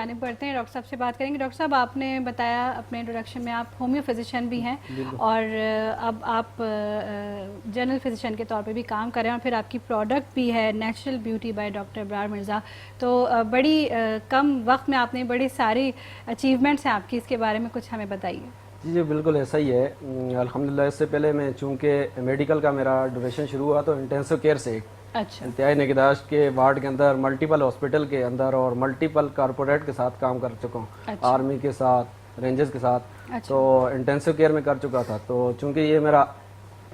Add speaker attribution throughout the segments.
Speaker 1: जानिब बढ़ते हैं, डॉक्टर साहब से बात करेंगे। डॉक्टर साहब, आपने बताया अपने इंट्रोडक्शन में आप होम्यो फिजिशियन भी हैं और अब आप जनरल फिजिशियन के तौर पे भी काम कर रहे हैं और फिर आपकी प्रोडक्ट भी है natural beauty by doctor Ibrar Mirza. तो बड़ी कम वक्त में आपने बड़ी सारी अचीवमेंट्स हैं आपकी, इसके बारे में कुछ हमें बताइए।
Speaker 2: जी बिल्कुल ऐसा ही है। अल्हम्दुलिल्लाह इससे पहले मैं चूँकि मेडिकल का मेरा ड्यूरेशन शुरू हुआ तो इंटेंसिव केयर से
Speaker 1: अच्छा,
Speaker 2: इंतहाई निगहदाश्त के वार्ड के अंदर मल्टीपल हॉस्पिटल के अंदर और मल्टीपल कॉरपोरेट के साथ काम कर चुका हूँ।
Speaker 1: अच्छा।
Speaker 2: आर्मी के साथ, रेंजर्स के साथ।
Speaker 1: अच्छा।
Speaker 2: तो इंटेंसिव केयर में कर चुका था। तो चूँकि ये मेरा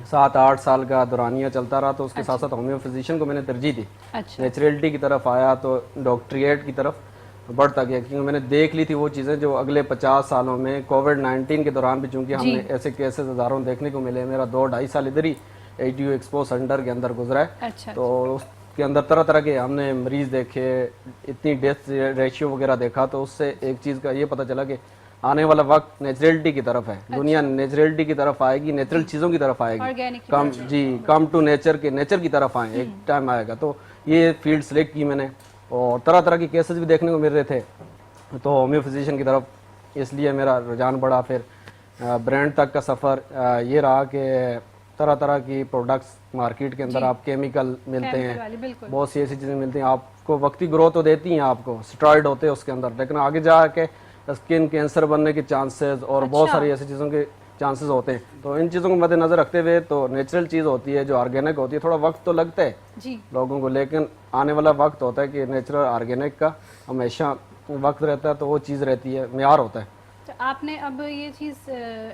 Speaker 2: 7-8 साल का दौरानिया चलता रहा तो उसके साथ साथ होम्यो फिजिशियन को मैंने तरजीह दी।
Speaker 1: अच्छा।
Speaker 2: नेचुरलिटी की तरफ आया तो डॉक्टरिएट की तरफ बढ़ता गया, क्योंकि मैंने देख ली थी वो चीज़ें जो अगले 50 सालों में कोविड-19 के दौरान भी, चूंकि हमने ऐसे केसेस हज़ारों देखने को मिले। मेरा 2-2.5 साल इधर ही ATU एक्सपो सेंटर के अंदर गुजरा है।
Speaker 1: अच्छा।
Speaker 2: तो उसके अंदर तरह तरह के हमने मरीज देखे, इतनी डेथ रेशियो वगैरह देखा। तो उससे एक चीज़ का ये पता चला कि आने वाला वक्त नेचुरलिटी की तरफ है। दुनिया नेचुरलिटी की तरफ आएगी, नेचुरल चीज़ों की तरफ आएगी। कम टू नेचर के, नेचर की तरफ आए, एक टाइम आएगा। तो ये फील्ड सेलेक्ट की मैंने और तरह तरह के केसेस भी देखने को मिल रहे थे। तो होम्यो फिजिशियन की तरफ इसलिए मेरा रुझान बढ़ा। फिर ब्रांड तक का सफ़र ये रहा कि तरह तरह की प्रोडक्ट्स मार्केट के अंदर आप केमिकल मिलते हैं, बहुत सी ऐसी चीज़ें मिलती हैं। आपको वक्ती ग्रोथ तो देती हैं, आपको स्टेरॉइड होते हैं उसके अंदर, लेकिन आगे जाके स्किन कैंसर बनने के चांसेस और बहुत सारी ऐसी चीज़ों के चांसेस होते हैं। तो इन चीज़ों को मद्देनजर रखते हुए तो नेचुरल चीज़ होती है जो ऑर्गेनिक होती है, थोड़ा वक्त तो लगता है जी लोगों को, लेकिन आने वाला वक्त होता है कि नेचुरल ऑर्गेनिक का हमेशा वक्त रहता है। तो वो चीज़ रहती है, मेयार होता है।
Speaker 1: तो आपने अब ये चीज़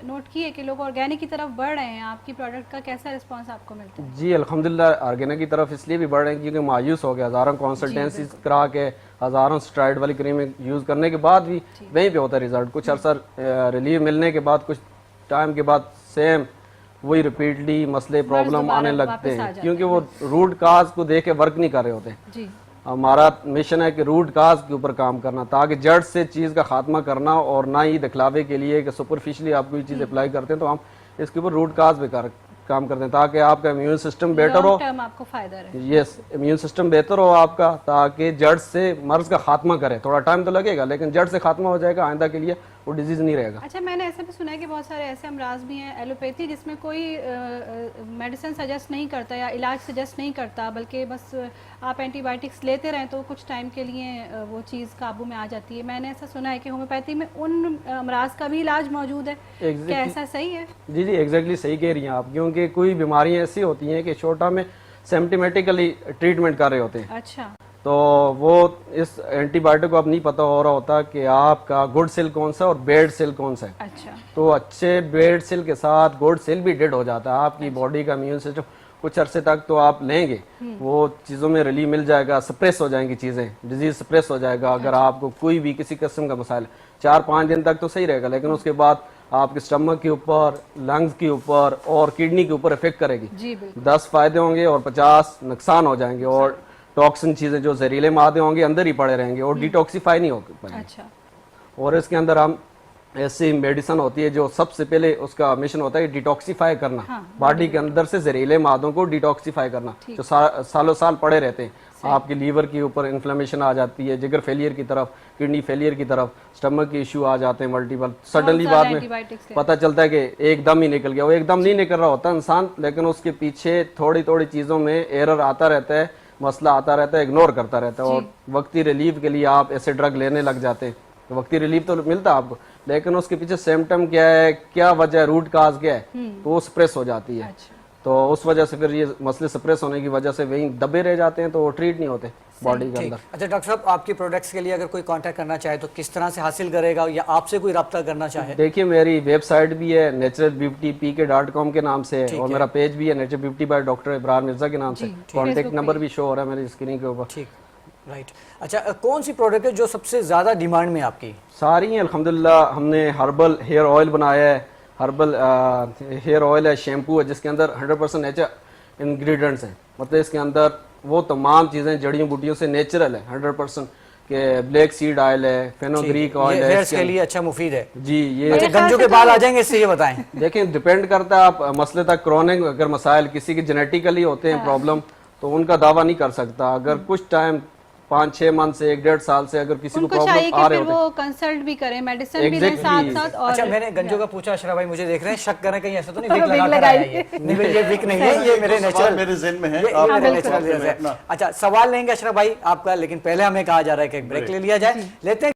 Speaker 1: नोट की है कि लोग ऑर्गेनिक की तरफ बढ़ रहे हैं, आपकी प्रोडक्ट का कैसा रिस्पांस आपको मिलता है? जी
Speaker 2: अल्हम्दुलिल्लाह ऑर्गेनिक की तरफ इसलिए भी बढ़ रहे हैं क्योंकि मायूस हो गया, हज़ारों कंसल्टेंसी करा के, हज़ारों स्टेरॉइड वाली क्रीम यूज़ करने के बाद भी वहीं पे होता है रिजल्ट। कुछ अर्सा रिलीव मिलने के बाद कुछ टाइम के बाद सेम वही रिपीटली मसले प्रॉब्लम आने लगते हैं, क्योंकि वो रूट काज को देख के वर्क नहीं कर रहे होते जी। हमारा मिशन है कि रूट काज के ऊपर काम करना, ताकि जड़ से चीज़ का खात्मा करना, और ना ही दिखलावे के लिए कि सुपरफिशियली आप कोई चीज़ अप्लाई करते हैं। तो हम इसके ऊपर रूट काज पे काम करते हैं ताकि आपका इम्यून सिस्टम बेटर हो,
Speaker 1: आपको फायदा रहे।
Speaker 2: यस, इम्यून सिस्टम बेहतर हो आपका, ताकि जड़ से मर्ज का खात्मा करे। थोड़ा टाइम तो लगेगा लेकिन जड़ से खात्मा हो जाएगा, आइंदा के लिए वो डिजीज नहीं रहेगा।
Speaker 1: अच्छा, मैंने ऐसा भी सुना है कि बहुत सारे ऐसे अमराज भी हैं एलोपैथी जिसमें कोई मेडिसिन सजेस्ट नहीं करता या इलाज सजेस्ट नहीं करता, बल्कि बस आप एंटीबायोटिक्स लेते रहें तो कुछ टाइम के लिए वो चीज़ काबू में आ जाती है। मैंने ऐसा सुना है कि होम्योपैथी में उन अमराज का भी इलाज मौजूद है। क्या ऐसा सही है? जी
Speaker 2: एग्जैक्टली सही कह रही हैं आप, क्योंकि कोई बीमारियाँ ऐसी होती हैं कि छोटा में सिम्टमेटिकली ट्रीटमेंट कर रहे होते हैं।
Speaker 1: अच्छा।
Speaker 2: तो वो इस एंटीबायोटिक को अब नहीं पता हो रहा होता कि आपका गुड सेल कौन सा और बैड सेल कौन सा है।
Speaker 1: अच्छा।
Speaker 2: तो अच्छे बैड सेल के साथ गुड सेल भी डेड हो जाता है। आपकी बॉडी का इम्यून सिस्टम कुछ अरसे तक तो आप लेंगे, वो चीज़ों में रिलीव मिल जाएगा, सप्रेस हो जाएंगी चीज़ें, डिजीज सप्रेस हो जाएगा। अगर आपको कोई भी किसी किस्म का मसाइल 4-5 दिन तक तो सही रहेगा, लेकिन उसके बाद आपके स्टमक के ऊपर, लंग्स के ऊपर और किडनी के ऊपर इफेक्ट करेगी। 10 फायदे होंगे और 50 नुकसान हो जाएंगे, और टॉक्सिन चीजें जो जहरीले मादे होंगे अंदर ही पड़े रहेंगे और डिटॉक्सिफाई नहीं हो पाएंगे।
Speaker 1: अच्छा।
Speaker 2: और इसके अंदर हम ऐसी मेडिसिन होती है जो सबसे पहले उसका मिशन होता है डिटॉक्सिफाई करना, बॉडी के अंदर से जहरीले मादों को डिटॉक्सिफाई करना, जो सालों साल पड़े रहते हैं। आपकी लीवर के ऊपर इन्फ्लेमेशन आ जाती है, जिगर फेलियर की तरफ, किडनी फेलियर की तरफ, स्टमक के इश्यू आ जाते हैं मल्टीपल। सडनली बाद में पता चलता है कि एकदम ही निकल गया। वो एकदम नहीं निकल रहा होता इंसान, लेकिन उसके पीछे थोड़ी थोड़ी चीजों में एरर आता रहता है, मसला आता रहता है, इग्नोर करता रहता है, और वक्ती रिलीफ के लिए आप ऐसे ड्रग लेने लग जाते हैं। तो वक्ती रिलीफ तो मिलता है आपको, लेकिन उसके पीछे सिम्टम क्या है, क्या वजह है, रूट काज क्या है, तो वो स्प्रेस हो जाती है। अच्छा। तो उस वजह से फिर ये मसले सप्रेस होने की वजह से वहीं दबे रह जाते हैं, तो वो ट्रीट नहीं होते बॉडी के अंदर।
Speaker 3: अच्छा डॉक्टर साहब, आपकी प्रोडक्ट्स के लिए अगर कोई कांटेक्ट करना चाहे तो किस तरह से हासिल करेगा, या आपसे कोई रब्ता करना चाहे?
Speaker 2: देखिए, मेरी वेबसाइट भी है naturalbeautypk.com के नाम से, और मेरा पेज भी है natural beauty by doctor Ibrar Mirza के नाम से। कॉन्टेक्ट नंबर भी शो हो रहा है मेरी स्क्रीन के ऊपर।
Speaker 3: ठीक, राइट। अच्छा, कौन सी प्रोडक्ट है जो सबसे ज्यादा डिमांड में आपकी?
Speaker 2: सारी हैं अल्हम्दुलिल्लाह। हमने हर्बल हेयर ऑयल बनाया है, हर्बल हेयर ऑयल है, शैम्पू है, जिसके अंदर 100% नेचर इंग्रेडिएंट्स हैं। मतलब इसके अंदर वो तमाम चीज़ें जड़ियों बूटियों से नेचुरल है 100%। के ब्लैक सीड ऑयल है, फेनोग्रीक ऑयल है,
Speaker 3: हेयर्स के लिए अच्छा मुफीद है
Speaker 2: जी। ये
Speaker 3: अच्छा, गंजों के बाल आ जाएंगे इससे, ये बताएं।
Speaker 2: देखें, डिपेंड करता है आप मसले तक क्रॉनिक अगर मसाइल किसी के जेनेटिकली होते हैं प्रॉब्लम, तो उनका दावा नहीं कर सकता। अगर कुछ टाइम 5-6 मंथ से 1-1.5 साल से अगर किसी को
Speaker 1: उनको चाहिए
Speaker 2: प्रॉब्लम आ
Speaker 1: कि
Speaker 2: रहे
Speaker 1: फिर
Speaker 2: होते
Speaker 1: वो कंसल्ट भी करें, मेडिसिन भी लें
Speaker 2: Exactly.
Speaker 1: साथ साथ। और
Speaker 3: अच्छा, मैंने गंजो का पूछा, अशरफ भाई मुझे देख रहे हैं, शक कर रहे हैं कहीं ऐसा तो नहीं
Speaker 1: तो
Speaker 3: विग
Speaker 1: विग
Speaker 3: लगा कर आया
Speaker 1: लगाई।
Speaker 3: ये? नहीं भाई, ये विग नहीं है, ये मेरे
Speaker 4: सवाल
Speaker 3: नेचुरल
Speaker 4: मेरे ज़हन में है,
Speaker 3: ये
Speaker 4: आप
Speaker 3: मेरे
Speaker 1: बिल्कुल।
Speaker 3: नेचुरल है। अच्छा, सवाल लेंगे अशरफ भाई आपका, लेकिन पहले हमें कहा जा रहा है कि एक ब्रेक ले लिया जाए, लेते हैं।